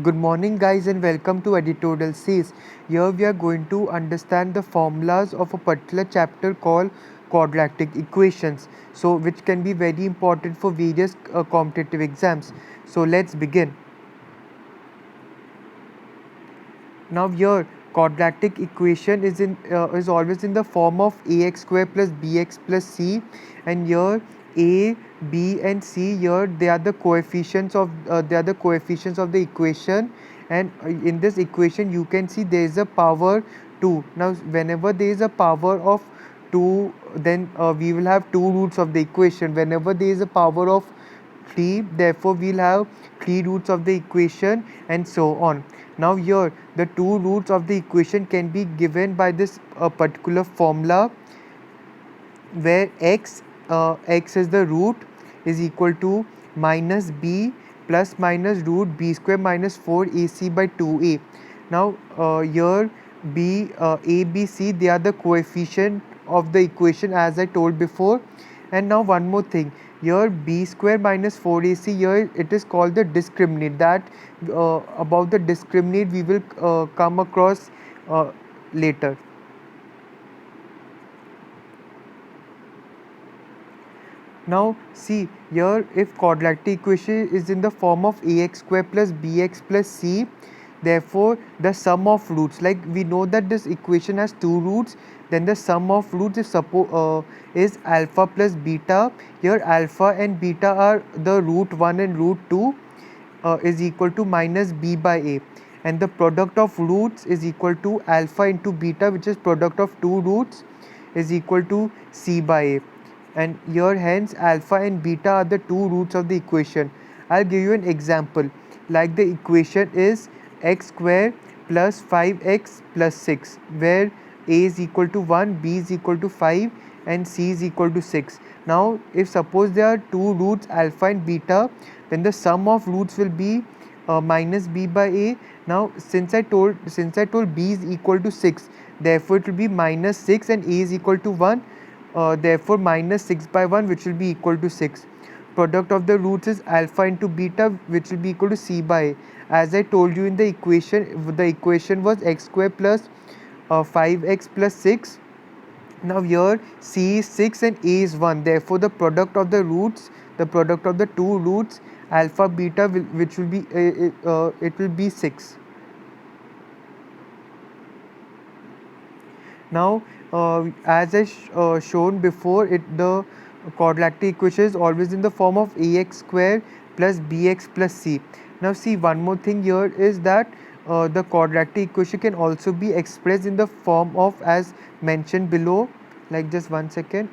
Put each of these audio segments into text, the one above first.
Good morning, guys, and welcome to Editorial Says. Here we are going to understand the formulas of a particular chapter called quadratic equations, so which can be very important for various competitive exams. So let's begin. Now here quadratic equation is always in the form of ax square plus bx plus c, and here a, b, and c, here they are the coefficients of the equation, and in this equation you can see there is a power 2. Now whenever there is a power of 2, then we will have two roots of the equation. Whenever there is a power of 3, therefore we'll have 3 roots of the equation, and so on. Now here the two roots of the equation can be given by this particular formula, where x is the root, is equal to minus b plus minus root b square minus 4ac by 2a. Now here a, b, c, they are the coefficient of the equation as I told before. And now one more thing, here b square minus 4ac, here it is called the discriminant. That about the discriminant we will come across later. Now see here, if quadratic equation is in the form of ax square plus bx plus c, therefore the sum of roots, like we know that this equation has two roots, then the sum of roots is alpha plus beta. Here alpha and beta are the root 1 and root 2, is equal to minus b by a, and the product of roots is equal to alpha into beta, which is product of two roots, is equal to c by a. And here hence alpha and beta are the two roots of the equation. I'll give you an example, like the equation is x square plus 5x plus 6, where a is equal to 1, b is equal to 5, and c is equal to 6. Now if suppose there are two roots alpha and beta, then the sum of roots will be minus b by a. Now since I told b is equal to 6, therefore it will be minus 6, and a is equal to 1, therefore minus 6 by 1, which will be equal to 6. Product of the roots is alpha into beta, which will be equal to c by a. As I told you in the equation was x square plus 5x plus 6. Now here c is 6 and a is 1, therefore the product of the two roots alpha beta which will be it will be 6. Now as I shown before, the quadratic equation is always in the form of ax square plus bx plus c. Now see, one more thing here is that the quadratic equation can also be expressed in the form of, as mentioned below, like just one second,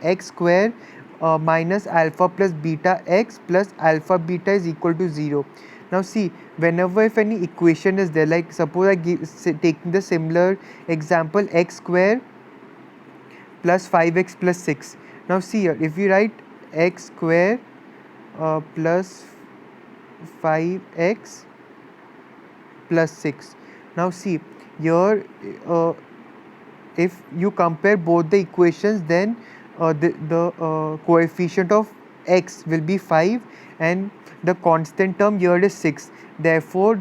x square minus alpha plus beta x plus alpha beta is equal to 0. Now see, whenever if any equation is there, like suppose taking the similar example, x square plus 5x plus 6. Now see here, if we write x square plus 5x plus 6. Now see here, if you compare both the equations, then the coefficient of x will be 5, and the constant term here is 6. Therefore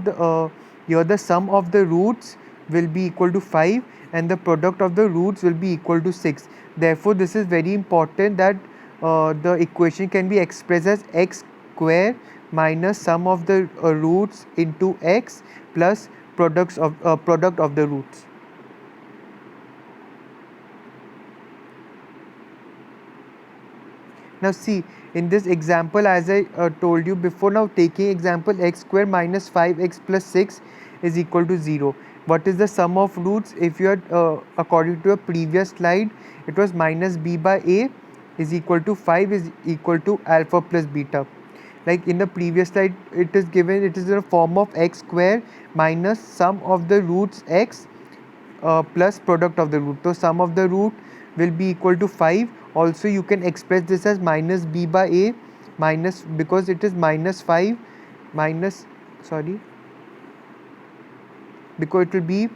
here the sum of the roots will be equal to 5, and the product of the roots will be equal to 6. Therefore this is very important, that the equation can be expressed as x square minus sum of the roots into x plus product of the roots. Now see, in this example, as I told you before, now taking example x square minus 5x plus 6 is equal to 0. What is the sum of roots? If you are according to a previous slide, it was minus b by a is equal to 5 is equal to alpha plus beta. Like in the previous slide, it is given, it is in the form of x square minus sum of the roots x plus product of the root. So sum of the root will be equal to 5. Also you can express this as minus b by a, minus, because it is minus 5 minus, sorry, because it will be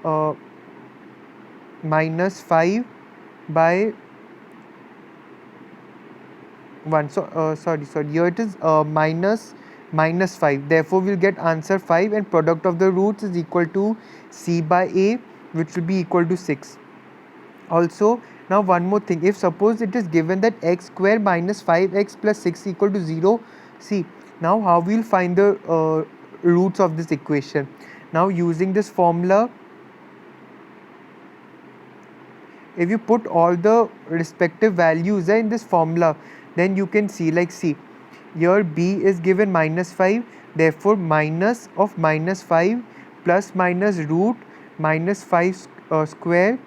uh, minus 5 by 1. So sorry, here it is minus minus 5. Therefore, we'll get answer 5, and product of the roots is equal to c by a, which will be equal to 6. Also, now one more thing, if suppose it is given that x square minus 5x plus 6 equal to 0, see, now how we'll find the roots of this equation. Now using this formula, if you put all the respective values in this formula, then you can see, like, see, here b is given minus 5, therefore minus of minus 5 plus minus root minus 5 square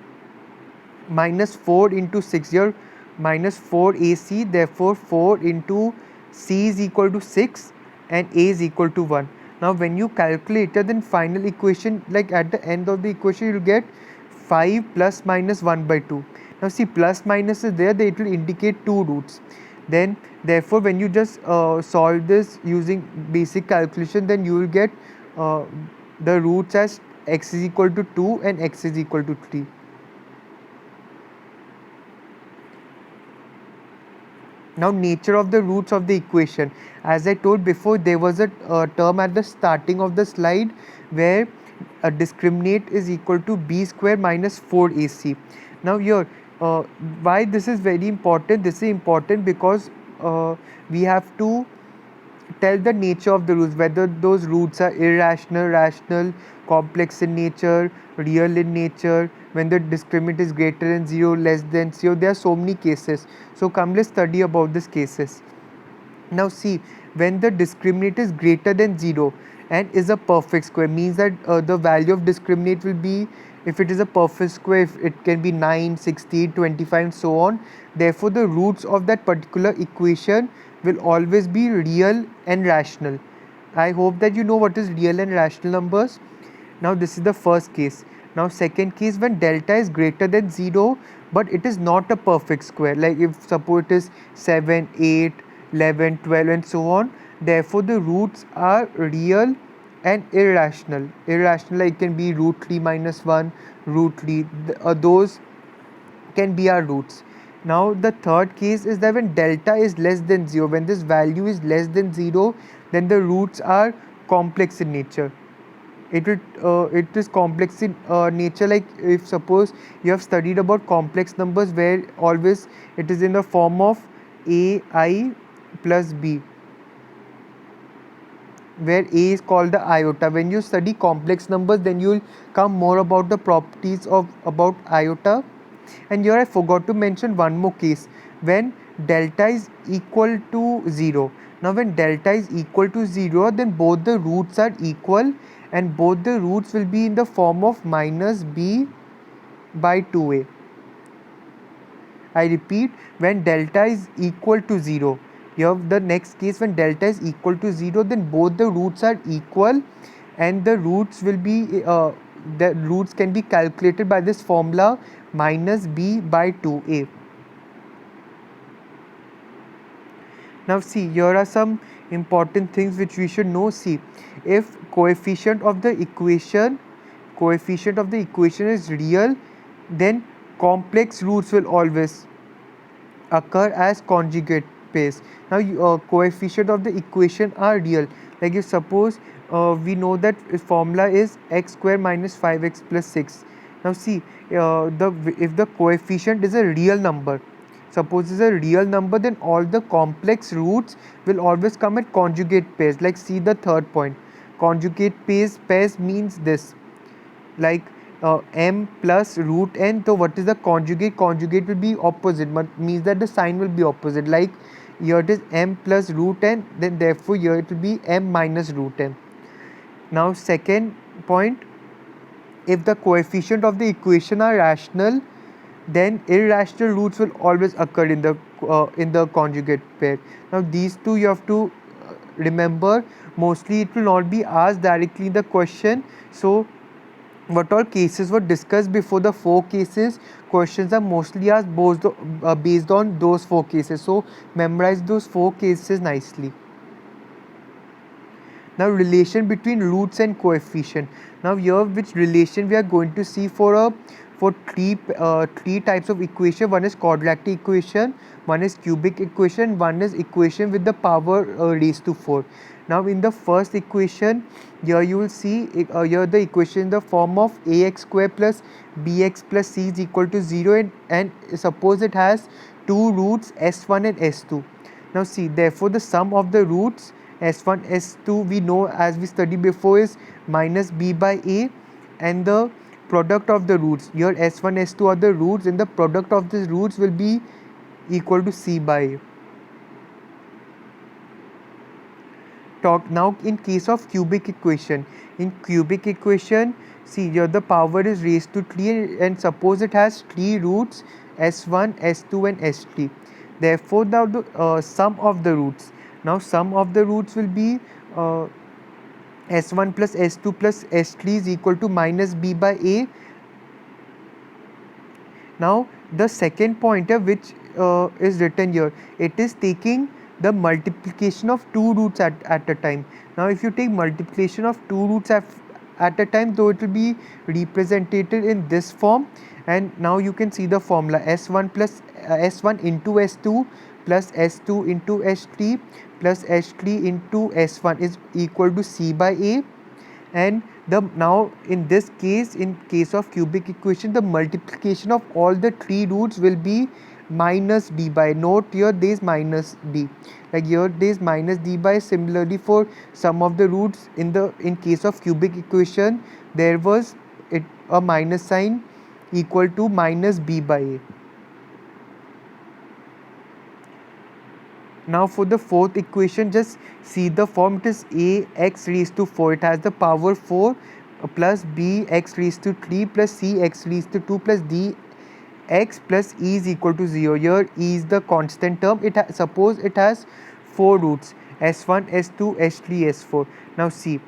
minus 4 into 6, here minus 4 AC, therefore 4 into C is equal to 6 and A is equal to 1. Now when you calculate it, then final equation, like at the end of the equation, you will get 5 plus minus 1 by 2. Now see, plus minus is there, it will indicate two roots. Then therefore when you just solve this using basic calculation, then you will get the roots as x is equal to 2 and x is equal to 3. Now nature of the roots of the equation, as I told before, there was a term at the starting of the slide where a discriminant is equal to b square minus 4ac. Now here, why this is very important? This is important because we have to tell the nature of the roots, whether those roots are irrational, rational, complex in nature, real in nature, when the discriminant is greater than 0, less than 0. There are so many cases. So come, let's study about these cases. Now see, when the discriminant is greater than 0 and is a perfect square, means that the value of discriminant will be, if it is a perfect square, if it can be 9, 16, 25 and so on. Therefore the roots of that particular equation will always be real and rational. I hope that you know what is real and rational numbers. Now this is the first case. Now second case, when delta is greater than 0 but it is not a perfect square, like if suppose it is 7, 8, 11, 12 and so on. Therefore the roots are real and irrational. Irrational, like can be root 3 minus 1, root 3, those can be our roots. Now the third case is that when delta is less than 0, when this value is less than 0, then the roots are complex in nature. It is complex in nature, like if suppose you have studied about complex numbers where always it is in the form of ai plus b, where a is called the iota. When you study complex numbers, then you will come more about the properties of about iota. And here I forgot to mention one more case, when delta is equal to 0. Now when delta is equal to 0, then both the roots are equal and both the roots will be in the form of minus b by 2a. I repeat, when delta is equal to 0. Here the next case, when delta is equal to 0, then both the roots are equal and the roots will be the roots can be calculated by this formula minus b by 2a. Now see, here are some important things which we should know. See, if coefficient of the equation is real, then complex roots will always occur as conjugate pairs. Now coefficient of the equation are real, like if suppose we know that formula is x square minus 5x plus 6. Now see, if the coefficient is a real number, suppose is a real number, then all the complex roots will always come at conjugate pairs. Like see the third point, conjugate pairs means this, like m plus root n. So what is the conjugate? Conjugate will be opposite, but means that the sign will be opposite. Like here it is m plus root n, then therefore here it will be m minus root n. Now second point, if the coefficient of the equation are rational, then irrational roots will always occur in the conjugate pair. Now these two you have to remember. Mostly it will not be asked directly in the question. So what all cases were discussed before, the 4 cases, questions are mostly asked based on those 4 cases. So memorize those 4 cases nicely. Now relation between roots and coefficient. Now here which relation we are going to see for three types of equation. One is quadratic equation, one is cubic equation, one is equation with the power raised to 4. Now in the first equation, here you will see here the equation in the form of ax square plus bx plus c is equal to 0, and suppose it has two roots s1 and s2. Now see, therefore the sum of the roots s1 s2 we know, as we studied before, is minus b by a, and the product of the roots, here s1 s2 are the roots, and the product of the roots will be equal to c by a. Talk now in case of cubic equation. In cubic equation, see here the power is raised to 3, and suppose it has 3 roots s1 s2 and s3. Therefore the sum of the roots, now sum of the roots will be s1 plus s2 plus s3 is equal to minus b by a. Now the second pointer which is written here, it is taking the multiplication of two roots at a time. Now if you take multiplication of two roots at a time, though it will be represented in this form, and now you can see the formula s1 plus s1 into s2 plus s2 into s3 plus s3 into s1 is equal to c by a. And now in this case, in case of cubic equation, the multiplication of all the three roots will be minus d by. Note here there is minus d, like here there is minus d by. Similarly for sum of the roots in case of cubic equation, there was a minus sign equal to minus b by a. Now for the fourth equation, just see the form. It is a x raised to 4, it has the power 4 plus b x raised to 3 plus c x raised to 2 plus d x plus e is equal to 0. Here e is the constant term. Suppose it has 4 roots s1 s2 s3 s4. Now see,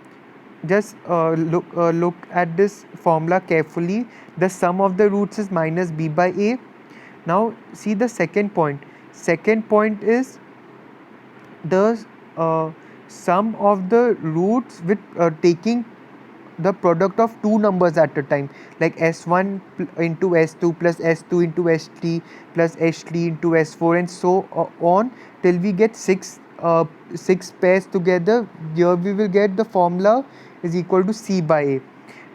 just look at this formula carefully. The sum of the roots is minus b by a. Now see the second point. Second point is the sum of the roots with taking the product of two numbers at a time, like s1 into s2 plus s2 into s3 plus s3 into s4, and so on till we get six pairs together. Here we will get the formula is equal to c by a.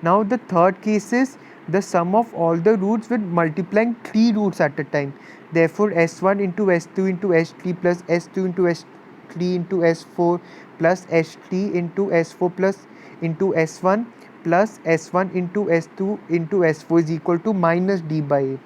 Now the third case is the sum of all the roots with multiplying three roots at a time. Therefore s1 into s2 into s3 plus s2 into s3 into s4 plus s3 into s4 plus into s1 plus s1 into s2 into s4 is equal to minus d by a.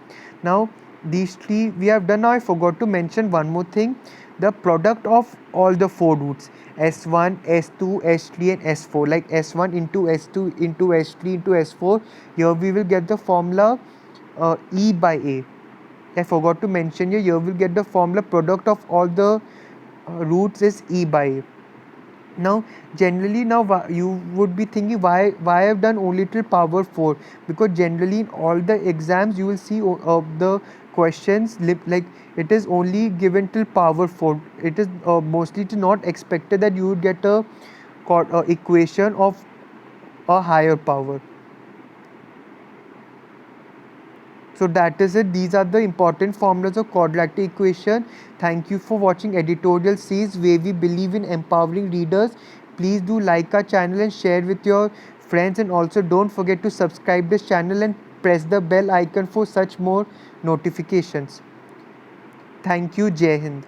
Now these three we have done. Now I forgot to mention one more thing. The product of all the four roots s1 s2 s3 and s4, like s1 into s2 into s3 into s4, here we will get the formula e by a. I forgot to mention here we'll get the formula product of all the roots is e by a. Now generally, now you would be thinking why I've done only till power 4, because generally in all the exams you will see the questions like it is only given till power 4. It is mostly not expected that you would get a equation of a higher power. So that is it. These are the important formulas of quadratic equation. Thank you for watching editorial series where we believe in empowering readers. Please do like our channel and share with your friends, and also don't forget to subscribe this channel and press the bell icon for such more notifications. Thank you. Jai Hind.